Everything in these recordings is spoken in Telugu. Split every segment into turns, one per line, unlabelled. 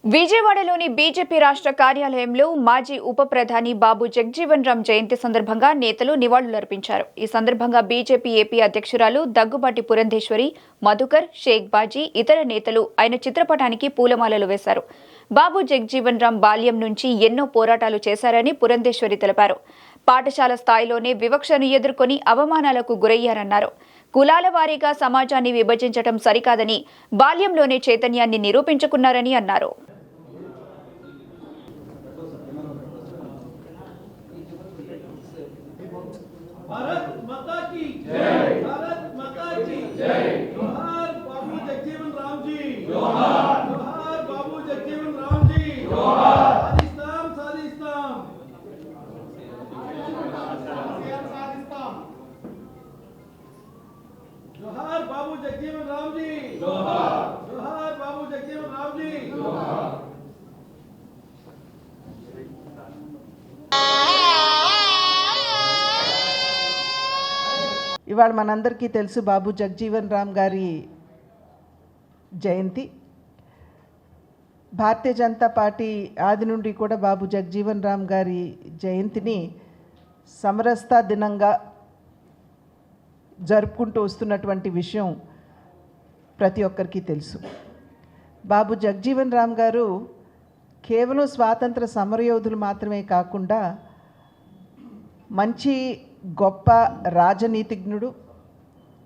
విజయవాడలోని బీజేపీ రాష్ట్ర కార్యాలయంలో మాజీ ఉప ప్రధాని బాబు జగజీవన్ రామ్ జయంతి సందర్భంగా నేతలు నివాళులర్పించారు. ఈ సందర్భంగా బీజేపీ ఏపీ అధ్యక్షురాలు దగ్గుబాటి పురంధేశ్వరి, మధుకర్, షేక్ బాజీ, ఇతర నేతలు ఆయన చిత్రపటానికి పూలమాలలు వేశారు. బాబు జగజీవన్ రామ్ బాల్యం నుంచి ఎన్నో పోరాటాలు చేశారని పురంధేశ్వరి తెలిపారు. పాఠశాల స్థాయిలోనే వివక్షను ఎదుర్కొని అవమానాలకు గురయ్యారన్నారు. కులాల వారీగా సమాజాన్ని విభజించడం సరికాదని, బాల్యంలోనే చైతన్యాన్ని నిరూపించుకున్నారని అన్నారు.
भारत माता की जय, भारत माता की जय। जोहार बाबू जगजीवन राम जी, जोहार, जोहार बाबू जगजीवन राम जी, जोहार। सादिस्ताम, सादिस्ताम, सादिस्ताम। जोहार बाबू जगजीवन राम जी, जोहार, जोहार बाबू जगजीवन राम जी, जोहार।
ఇవాళ మనందరికీ తెలుసు బాబు జగజీవన్ రామ్ గారి జయంతి. భారతీయ జనతా పార్టీ ఆది నుండి కూడా బాబు జగజీవన్ రామ్ గారి జయంతిని సమరస్తా దినంగా జరుపుకుంటూ వస్తున్నటువంటి విషయం ప్రతి ఒక్కరికి తెలుసు. బాబు జగజీవన్ రామ్ గారు కేవలం స్వాతంత్ర సమరయోధులు మాత్రమే కాకుండా మంచి గొప్ప రాజనీతిజ్ఞుడు,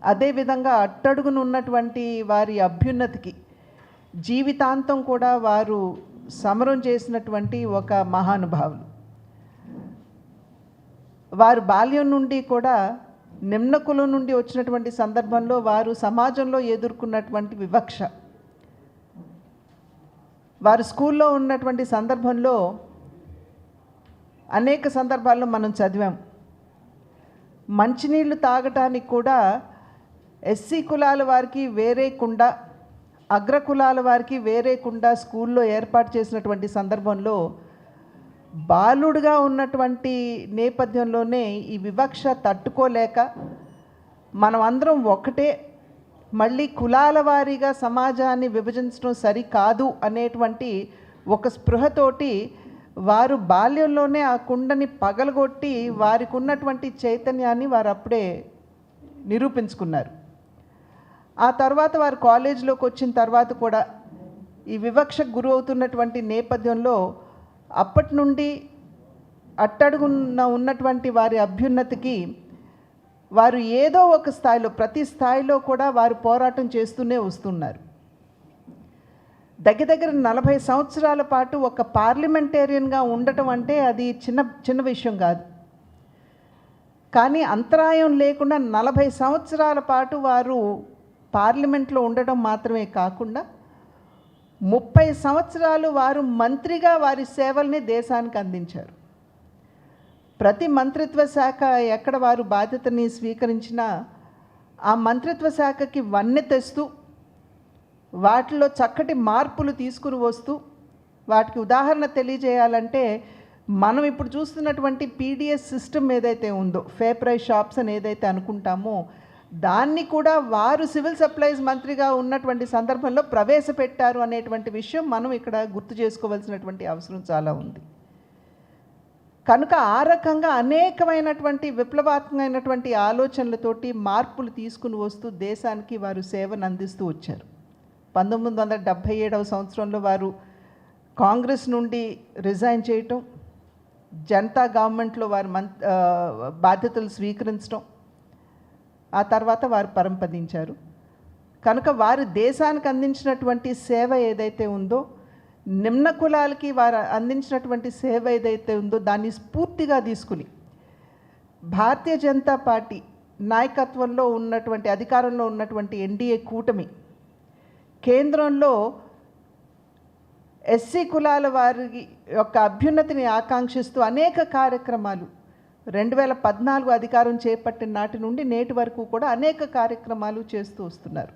అదేవిధంగా అట్టడుగునున్నటువంటి వారి అభ్యున్నతికి జీవితాంతం కూడా వారు సమరం చేసినటువంటి ఒక మహానుభావులు. వారు బాల్యం నుండి కూడా నిమ్న కులం నుండి వచ్చినటువంటి సందర్భంలో వారు సమాజంలో ఎదుర్కొన్నటువంటి వివక్ష, వారు స్కూల్లో ఉన్నటువంటి సందర్భంలో అనేక సందర్భాల్లో మనం చదివాం. మంచినీళ్ళు తాగటానికి కూడా ఎస్సీ కులాల వారికి వేరే కుండ, అగ్రకులాల వారికి వేరే కుండ స్కూల్లో ఏర్పాటు చేసినటువంటి సందర్భంలో బాలుడుగా ఉన్నటువంటి నేపథ్యంలోనే ఈ వివక్ష తట్టుకోలేక మనం అందరం ఒకటే, మళ్ళీ కులాల వారీగా సమాజాన్ని విభజించడం సరికాదు అనేటువంటి ఒక స్పృహతోటి వారు బాల్యంలోనే ఆ కుండని పగలగొట్టి వారికి ఉన్నటువంటి చైతన్యాన్ని వారు అప్పుడే నిరూపించుకున్నారు. ఆ తర్వాత వారు కాలేజీలోకి వచ్చిన తర్వాత కూడా ఈ వివక్షకు గురి అవుతున్నటువంటి నేపథ్యంలో అప్పటి నుండి అట్టడుగున ఉన్నటువంటి వారి అభ్యున్నతికి వారు ఏదో ఒక స్థాయిలో, ప్రతి స్థాయిలో కూడా వారు పోరాటం చేస్తూనే వస్తున్నారు. దగ్గర 40 సంవత్సరాల పాటు ఒక పార్లమెంటేరియన్గా ఉండటం అంటే అది చిన్న విషయం కాదు. కానీ అంతరాయం లేకుండా 40 సంవత్సరాల పాటు వారు పార్లమెంట్లో ఉండటం మాత్రమే కాకుండా 30 సంవత్సరాలు వారు మంత్రిగా వారి సేవల్ని దేశానికి అందించారు. ప్రతి మంత్రిత్వ శాఖ ఎక్కడ వారు బాధ్యతని స్వీకరించినా ఆ మంత్రిత్వ శాఖకి వన్నె తెస్తూ వాటిలో చక్కటి మార్పులు తీసుకుని వస్తూ, వాటికి ఉదాహరణ తెలియజేయాలంటే మనం ఇప్పుడు చూస్తున్నటువంటి పీడిఎస్ సిస్టమ్ ఏదైతే ఉందో, ఫే ప్రైస్ షాప్స్ అని ఏదైతే అనుకుంటామో దాన్ని కూడా వారు సివిల్ సప్లైస్ మంత్రిగా ఉన్నటువంటి సందర్భంలో ప్రవేశపెట్టారు అనేటువంటి విషయం మనం ఇక్కడ గుర్తు చేసుకోవాల్సినటువంటి అవసరం చాలా ఉంది. కనుక ఆ రకంగా అనేకమైనటువంటి విప్లవాత్మకమైనటువంటి ఆలోచనలతోటి మార్పులు తీసుకుని వస్తూ దేశానికి వారు సేవను అందిస్తూ వచ్చారు. 1977వ సంవత్సరంలో వారు కాంగ్రెస్ నుండి రిజైన్ చేయటం, జనతా గవర్నమెంట్లో వారు బాధ్యతలు స్వీకరించడం, ఆ తర్వాత వారు పరంపదించారు. కనుక వారు దేశానికి అందించినటువంటి సేవ ఏదైతే ఉందో, నిమ్న కులాలకి వారు అందించినటువంటి సేవ ఏదైతే ఉందో దాన్ని స్ఫూర్తిగా తీసుకుని భారతీయ జనతా పార్టీ నాయకత్వంలో ఉన్నటువంటి, అధికారంలో ఉన్నటువంటి ఎన్డీఏ కూటమి కేంద్రంలో ఎస్సీ కులాల వారి యొక్క అభ్యున్నతిని ఆకాంక్షిస్తూ అనేక కార్యక్రమాలు 2014 అధికారం చేపట్టిన నాటి నుండి నేటి వరకు కూడా అనేక కార్యక్రమాలు చేస్తూ వస్తున్నారు.